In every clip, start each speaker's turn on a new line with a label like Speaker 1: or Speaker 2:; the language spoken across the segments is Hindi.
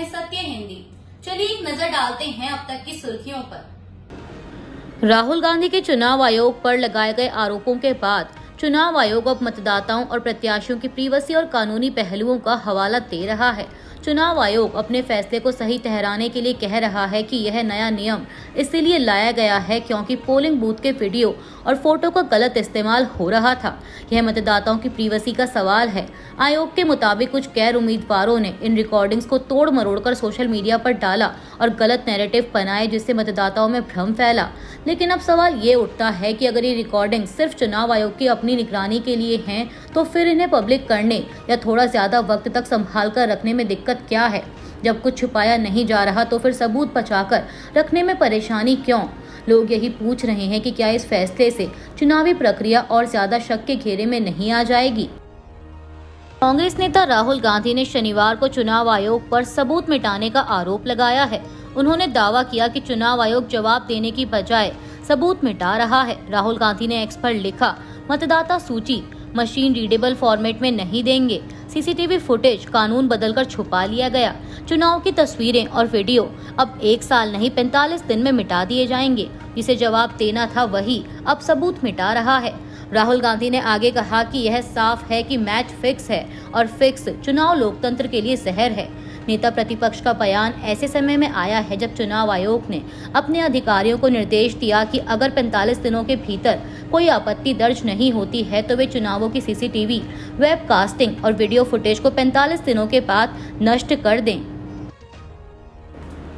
Speaker 1: सत्य हिंदी। चलिए एक नजर डालते हैं अब तक की सुर्खियों पर।
Speaker 2: राहुल गांधी के चुनाव आयोग पर लगाए गए आरोपों के बाद चुनाव आयोग अब मतदाताओं और प्रत्याशियों की प्रीवसी और कानूनी पहलुओं का हवाला दे रहा है। चुनाव आयोग अपने फैसले को सही ठहराने के लिए कह रहा है कि यह नया नियम इसलिए लाया गया है क्योंकि पोलिंग बूथ के वीडियो और फोटो का गलत इस्तेमाल हो रहा था। यह मतदाताओं की प्रीवसी का सवाल है। आयोग के मुताबिक कुछ गैर उम्मीदवारों ने इन रिकॉर्डिंग्स को तोड़ मरोड़कर सोशल मीडिया पर डाला और गलत नैरेटिव बनाए, जिससे मतदाताओं में भ्रम फैला। लेकिन अब सवाल ये उठता है कि अगर ये रिकॉर्डिंग सिर्फ चुनाव आयोग की अपनी निगरानी के लिए हैं, तो फिर इन्हें पब्लिक करने या थोड़ा ज्यादा वक्त तक संभाल कर रखने में दिक्कत क्या है? जब कुछ छुपाया नहीं जा रहा तो फिर सबूत बचाकर रखने में परेशानी क्यों? लोग यही पूछ रहे हैं कि क्या इस फैसले से चुनावी प्रक्रिया और ज्यादा शक के घेरे में नहीं आ जाएगी? कांग्रेस नेता राहुल गांधी ने शनिवार को चुनाव आयोग पर सबूत मिटाने का आरोप लगाया है। उन्होंने दावा किया कि चुनाव आयोग जवाब देने की बजाय सबूत मिटा रहा है। राहुल गांधी ने एक्स पर लिखा, मतदाता सूची मशीन रीडेबल फॉर्मेट में नहीं देंगे। सीसीटीवी फुटेज कानून बदलकर छुपा लिया गया। चुनाव की तस्वीरें और वीडियो अब 1 साल नहीं 45 दिन में मिटा दिए जाएंगे। जिसे जवाब देना था वही अब सबूत मिटा रहा है। राहुल गांधी ने आगे कहा कि यह साफ है कि मैच फिक्स है और फिक्स चुनाव लोकतंत्र के लिए जहर है। नेता प्रतिपक्ष का बयान ऐसे समय में आया है जब चुनाव आयोग ने अपने अधिकारियों को निर्देश दिया कि अगर 45 दिनों के भीतर कोई आपत्ति दर्ज नहीं होती है तो वे चुनावों की सीसीटीवी, वेबकास्टिंग और वीडियो फुटेज को 45 दिनों के बाद नष्ट कर दें।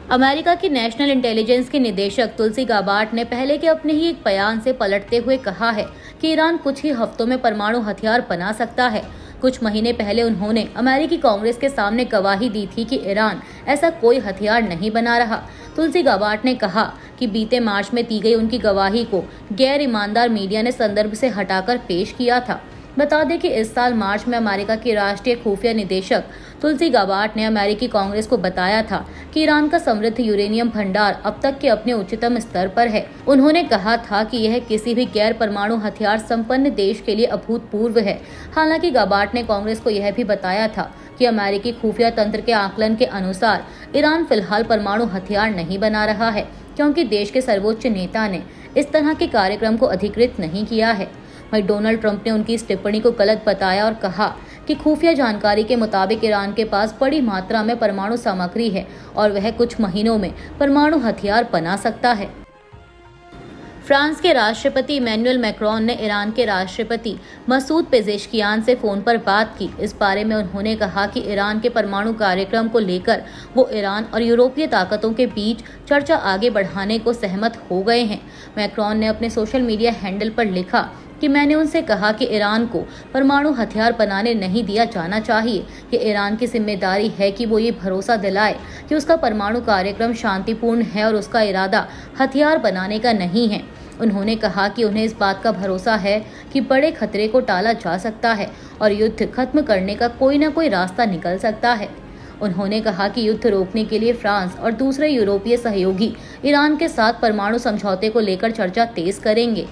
Speaker 2: अमेरिका की नेशनल इंटेलिजेंस के निदेशक तुलसी गाबार्ड ने पहले के अपने ही एक बयान से पलटते हुए कहा है कि ईरान कुछ ही हफ्तों में परमाणु हथियार बना सकता है। कुछ महीने पहले उन्होंने अमेरिकी कांग्रेस के सामने गवाही दी थी कि ईरान ऐसा कोई हथियार नहीं बना रहा। तुलसी गाबार्ड ने कहा कि बीते मार्च में दी गई उनकी गवाही को गैर ईमानदार मीडिया ने संदर्भ से हटाकर पेश किया था। बता दें कि इस साल मार्च में अमेरिका की राष्ट्रीय खुफिया निदेशक तुलसी गाबार्ड ने अमेरिकी कांग्रेस को बताया था कि ईरान का समृद्ध यूरेनियम भंडार अब तक के अपने उच्चतम स्तर पर है। उन्होंने कहा था कि यह किसी भी गैर परमाणु हथियार संपन्न देश के लिए अभूतपूर्व है। हालांकि गाबार्ड ने कांग्रेस को यह भी बताया था कि अमेरिकी खुफिया तंत्र के आकलन के अनुसार ईरान फिलहाल परमाणु हथियार नहीं बना रहा है, क्योंकि देश के सर्वोच्च नेता ने इस तरह के कार्यक्रम को अधिकृत नहीं किया है। वहीं डोनाल्ड ट्रंप ने उनकी इस टिप्पणी को गलत बताया और कहा कि खुफिया जानकारी के मुताबिक ईरान के पास बड़ी मात्रा में परमाणु सामग्री है और वह कुछ महीनों में परमाणु हथियार बना सकता है। फ्रांस के राष्ट्रपति इमैनुअल मैक्रोन ने ईरान के राष्ट्रपति मसूद पेजेश्कियान से फोन पर बात की। इस बारे में उन्होंने कहा कि ईरान के परमाणु कार्यक्रम को लेकर वो ईरान और यूरोपीय ताकतों के बीच चर्चा आगे बढ़ाने को सहमत हो गए हैं। मैक्रोन ने अपने सोशल मीडिया हैंडल पर लिखा कि मैंने उनसे कहा कि ईरान को परमाणु हथियार बनाने नहीं दिया जाना चाहिए। ये ईरान की जिम्मेदारी है कि वो ये भरोसा दिलाए कि उसका परमाणु कार्यक्रम शांतिपूर्ण है और उसका इरादा हथियार बनाने का नहीं है। उन्होंने कहा कि उन्हें इस बात का भरोसा है कि बड़े खतरे को टाला जा सकता है और युद्ध खत्म करने का कोई न कोई रास्ता निकल सकता है। उन्होंने कहा कि युद्ध रोकने के लिए फ्रांस और दूसरे यूरोपीय सहयोगी ईरान के साथ परमाणु समझौते को लेकर चर्चा तेज करेंगे।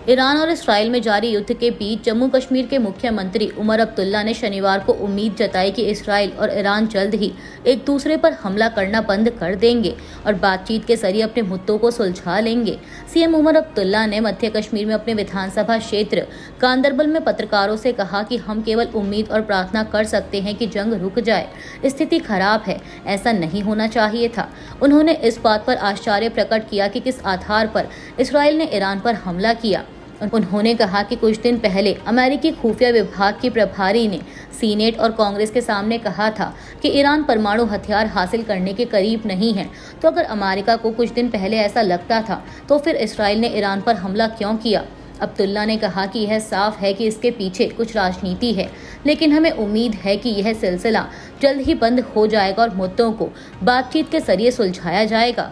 Speaker 2: ईरान और इस्राइल में जारी युद्ध के बीच जम्मू कश्मीर के मुख्यमंत्री उमर अब्दुल्ला ने शनिवार को उम्मीद जताई कि इस्राइल और ईरान जल्द ही एक दूसरे पर हमला करना बंद कर देंगे और बातचीत के जरिए अपने मुद्दों को सुलझा लेंगे। सीएम उमर अब्दुल्ला ने मध्य कश्मीर में अपने विधानसभा क्षेत्र गांदरबल में पत्रकारों से कहा कि हम केवल उम्मीद और प्रार्थना कर सकते हैं कि जंग रुक जाए। स्थिति खराब है, ऐसा नहीं होना चाहिए था। उन्होंने इस बात पर आश्चर्य प्रकट किया कि किस आधार पर इस्राइल ने ईरान पर हमला किया। उन्होंने कहा कि कुछ दिन पहले अमेरिकी खुफिया विभाग की प्रभारी ने सीनेट और कांग्रेस के सामने कहा था कि ईरान परमाणु हथियार हासिल करने के करीब नहीं है। तो अगर अमेरिका को कुछ दिन पहले ऐसा लगता था तो फिर इस्राइल ने ईरान पर हमला क्यों किया? अब्दुल्ला ने कहा कि यह साफ है कि इसके पीछे कुछ राजनीति है, लेकिन हमें उम्मीद है कि यह सिलसिला जल्द ही बंद हो जाएगा और मुद्दों को बातचीत के जरिए सुलझाया जाएगा।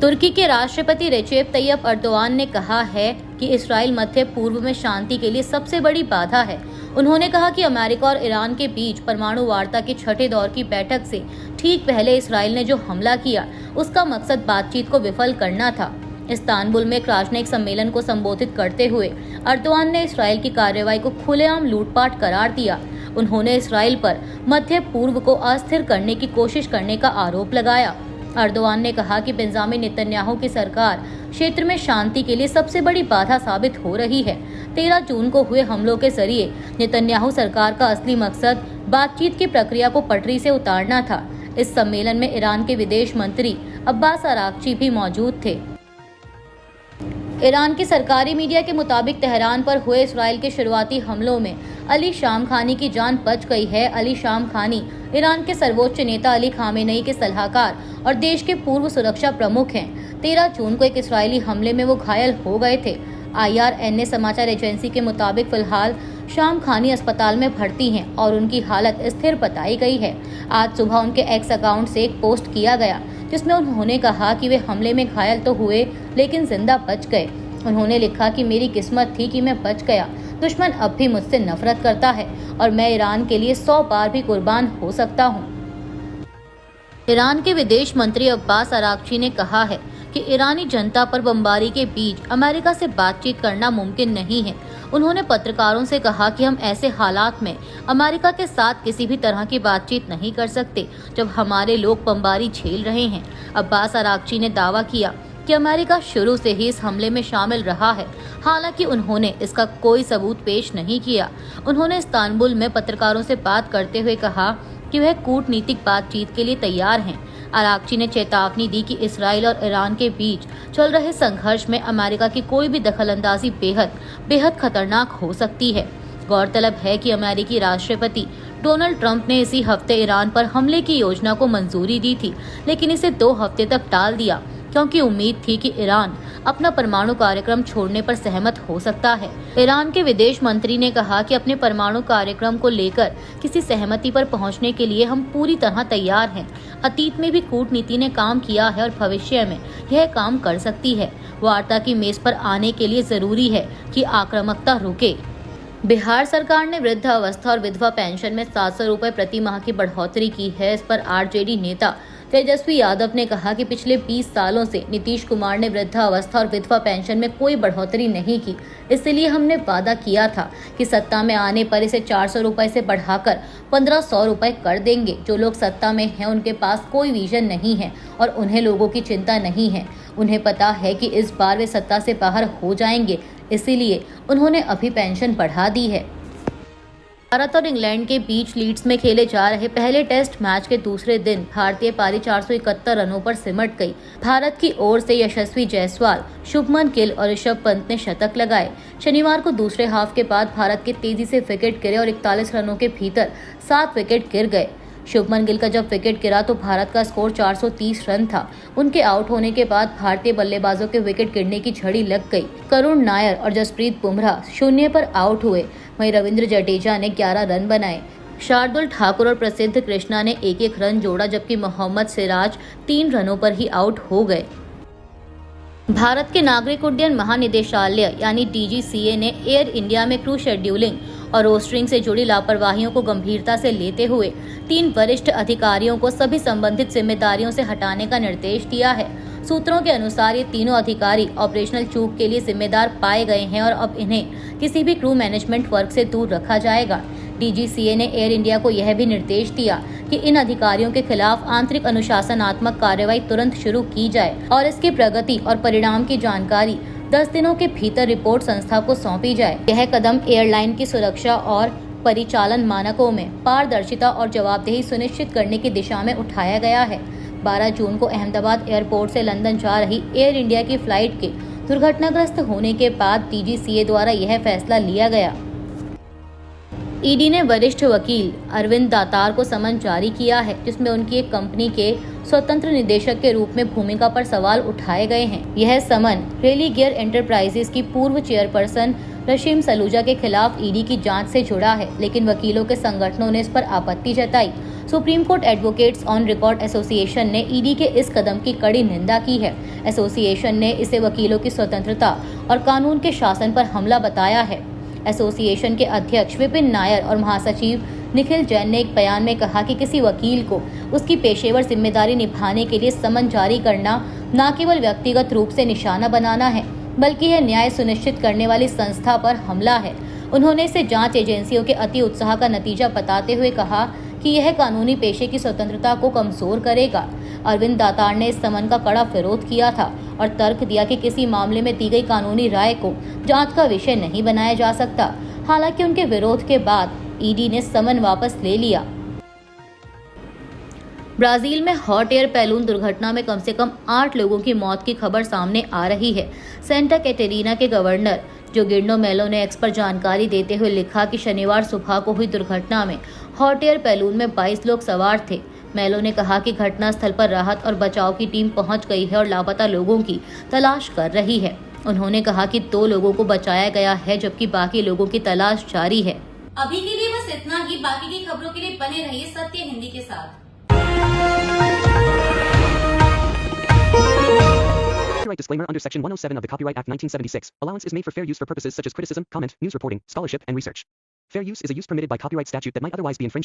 Speaker 2: तुर्की के राष्ट्रपति रेचेप तैयप अर्दोआन ने कहा है कि इस्राइल मध्य पूर्व में शांति के लिए सबसे बड़ी बाधा है। उन्होंने कहा कि अमेरिका और ईरान के बीच परमाणु वार्ता के छठे दौर की बैठक से ठीक पहले इस्राइल ने जो हमला किया उसका मकसद बातचीत को विफल करना था। इस्तांबुल में एक राजनयिक सम्मेलन को संबोधित करते हुए अर्दोआन ने इस्राइल की कार्रवाई को खुलेआम लूटपाट करार दिया। उन्होंने इसराइल पर मध्य पूर्व को अस्थिर करने की कोशिश करने का आरोप लगाया। अर्दोआन ने कहा कि बेंजामिन नेतन्याहू की सरकार क्षेत्र में शांति के लिए सबसे बड़ी बाधा साबित हो रही है। 13 जून को हुए हमलों के जरिए नेतन्याहू सरकार का असली मकसद बातचीत की प्रक्रिया को पटरी से उतारना था। इस सम्मेलन में ईरान के विदेश मंत्री अब्बास अराक्ची भी मौजूद थे। ईरान की सरकारी मीडिया के मुताबिक तेहरान पर हुए इसराइल के शुरुआती हमलों में अली शामखानी की जान बच गई है। अली शामखानी ईरान के सर्वोच्च नेता अली खामेनेई के सलाहकार और देश के पूर्व सुरक्षा प्रमुख हैं। 13 जून को एक इस्राएली हमले में वो घायल हो गए थे। IRNA समाचार एजेंसी के मुताबिक फिलहाल शामखानी अस्पताल में भर्ती हैं और उनकी हालत स्थिर बताई गई है। आज सुबह उनके एक्स अकाउंट से एक पोस्ट किया गया जिसमें उन्होंने कहा कि वे हमले में घायल तो हुए लेकिन जिंदा बच गए। उन्होंने लिखा कि मेरी किस्मत थी कि मैं बच गया। दुश्मन अब भी मुझसे नफरत करता है और मैं ईरान के लिए 100 बार भी कुर्बान हो सकता हूँ। ईरान के विदेश मंत्री अब्बास अराक्ची ने कहा है कि ईरानी जनता पर बमबारी के बीच अमेरिका से बातचीत करना मुमकिन नहीं है। उन्होंने पत्रकारों से कहा कि हम ऐसे हालात में अमेरिका के साथ किसी भी तरह की बातचीत नहीं कर सकते जब हमारे लोग बमबारी झेल रहे हैं। अब्बास अराक्ची ने दावा किया कि अमेरिका शुरू से ही इस हमले में शामिल रहा है, हालांकि उन्होंने इसका कोई सबूत पेश नहीं किया। उन्होंने इस्तांबुल में पत्रकारों से बात करते हुए कहा कि वह कूटनीतिक बातचीत के लिए तैयार हैं। अराक्ची ने चेतावनी दी कि इसराइल और ईरान के बीच चल रहे संघर्ष में अमेरिका की कोई भी दखलंदाजी बेहद खतरनाक हो सकती है। गौरतलब है कि अमेरिकी राष्ट्रपति डोनाल्ड ट्रंप ने इसी हफ्ते ईरान पर हमले की योजना को मंजूरी दी थी, लेकिन इसे 2 हफ्ते तक टाल दिया क्योंकि उम्मीद थी कि ईरान अपना परमाणु कार्यक्रम छोड़ने पर सहमत हो सकता है। ईरान के विदेश मंत्री ने कहा कि अपने परमाणु कार्यक्रम को लेकर किसी सहमति पर पहुंचने के लिए हम पूरी तरह तैयार हैं। अतीत में भी कूटनीति ने काम किया है और भविष्य में यह काम कर सकती है। वार्ता की मेज पर आने के लिए जरूरी है कि आक्रामकता रुके। बिहार सरकार ने वृद्धावस्था और विधवा पेंशन में 700 रुपए प्रति माह की बढ़ोतरी की है। इस पर आरजेडी नेता तेजस्वी यादव ने कहा कि पिछले 20 सालों से नीतीश कुमार ने वृद्धावस्था और विधवा पेंशन में कोई बढ़ोतरी नहीं की, इसलिए हमने वादा किया था कि सत्ता में आने पर इसे 400 रुपए से बढ़ाकर 1500 रुपए कर देंगे। जो लोग सत्ता में हैं उनके पास कोई विजन नहीं है और उन्हें लोगों की चिंता नहीं है। उन्हें पता है कि इस बार वे सत्ता से बाहर हो जाएंगे, इसीलिए उन्होंने अभी पेंशन बढ़ा दी है। भारत और इंग्लैंड के बीच लीड्स में खेले जा रहे पहले टेस्ट मैच के दूसरे दिन भारतीय पारी 471 रनों पर सिमट गई। भारत की ओर से यशस्वी जायसवाल, शुभमन गिल और ऋषभ पंत ने शतक लगाए। शनिवार को दूसरे हाफ के बाद भारत के तेजी से विकेट गिरे और 41 रनों के भीतर 7 विकेट गिर गए। शुभमन गिल का जब विकेट गिरा तो भारत का स्कोर 430 रन था। उनके आउट होने के बाद भारतीय बल्लेबाजों के विकेट गिरने की झड़ी लग गई। करुण नायर और जसप्रीत बुमराह 0 पर आउट हुए, वहीं रविंद्र जडेजा ने 11 रन बनाए। शार्दुल ठाकुर और प्रसिद्ध कृष्णा ने 1-1 रन जोड़ा, जबकि मोहम्मद सिराज 3 रनों पर ही आउट हो गए। भारत के नागरिक उड्डयन महानिदेशालय यानी DGCA ने एयर इंडिया में क्रू शेड्यूलिंग और रोस्टरिंग से जुड़ी लापरवाहियों को गंभीरता से लेते हुए 3 वरिष्ठ अधिकारियों को सभी संबंधित जिम्मेदारियों से हटाने का निर्देश दिया है। सूत्रों के अनुसार ये तीनों अधिकारी ऑपरेशनल चूक के लिए जिम्मेदार पाए गए हैं और अब इन्हें किसी भी क्रू मैनेजमेंट वर्क से दूर रखा जाएगा। DGCA ने एयर इंडिया को यह भी निर्देश दिया कि इन अधिकारियों के खिलाफ आंतरिक अनुशासनात्मक कार्रवाई तुरंत शुरू की जाए और इसकी प्रगति और परिणाम की जानकारी 10 दिनों के भीतर रिपोर्ट संस्था को सौंपी जाए। यह कदम एयरलाइन की सुरक्षा और परिचालन मानकों में पारदर्शिता और जवाबदेही सुनिश्चित करने की दिशा में उठाया गया है। 12 जून को अहमदाबाद एयरपोर्ट से लंदन जा रही एयर इंडिया की फ्लाइट के दुर्घटनाग्रस्त होने के बाद DGCA द्वारा यह फैसला लिया गया। ईडी ने वरिष्ठ वकील अरविंद दातार को समन जारी किया है, जिसमें उनकी एक कंपनी के स्वतंत्र निदेशक के रूप में भूमिका पर सवाल उठाए गए हैं। यह समन रेलिगियर एंटरप्राइजेस की पूर्व चेयरपर्सन रशीम सलूजा के खिलाफ ईडी की जांच से जुड़ा है, लेकिन वकीलों के संगठनों ने इस पर आपत्ति जताई। Supreme court advocates on record association ने ईडी के इस कदम की कड़ी निंदा की है। एसोसिएशन ने इसे वकीलों की स्वतंत्रता और कानून के शासन पर हमला बताया है। एसोसिएशन के अध्यक्ष विपिन नायर और महासचिव निखिल जैन ने एक बयान में कहा कि किसी वकील को उसकी पेशेवर जिम्मेदारी निभाने के लिए समन जारी करना न केवल व्यक्तिगत रूप से निशाना बनाना है, बल्कि यह न्याय सुनिश्चित करने वाली संस्था पर हमला है। उन्होंने इसे जांच एजेंसियों के अति उत्साह का नतीजा बताते हुए कहा कि यह कानूनी पेशे की स्वतंत्रता को कमजोर करेगा। अरविंद दातार ने इस समन का कड़ा विरोध किया था और तर्क दिया कि किसी मामले में दी गई कानूनी राय को जांच का विषय नहीं बनाया जा सकता। हालांकि उनके विरोध के बाद ईडी ने समन वापस ले लिया। ब्राजील में हॉट एयर बैलून दुर्घटना में कम से कम 8 लोगों की मौत की खबर सामने आ रही है। सेंटा कैटेरिना के गवर्नर जोगिर्नो मेलो ने एक्स पर जानकारी देते हुए लिखा कि शनिवार सुबह को हुई दुर्घटना में हॉट एयर बैलून में 22 लोग सवार थे। मेलो ने कहा कि घटनास्थल पर राहत और बचाव की टीम पहुंच गई है और लापता लोगों की तलाश कर रही है। उन्होंने कहा कि 2 लोगों को बचाया गया है जबकि बाकी लोगों की तलाश जारी है।
Speaker 1: अभी के लिए बस इतना ही। बाकी की खबरों के लिए बने रहिए सत्य हिंदी के साथ।
Speaker 3: Copyright disclaimer under Section 107 of the Copyright Act 1976. Allowance is made for fair use for purposes such as criticism, comment, news reporting, scholarship, and research. Fair use is a use permitted by copyright statute that might otherwise be infringing.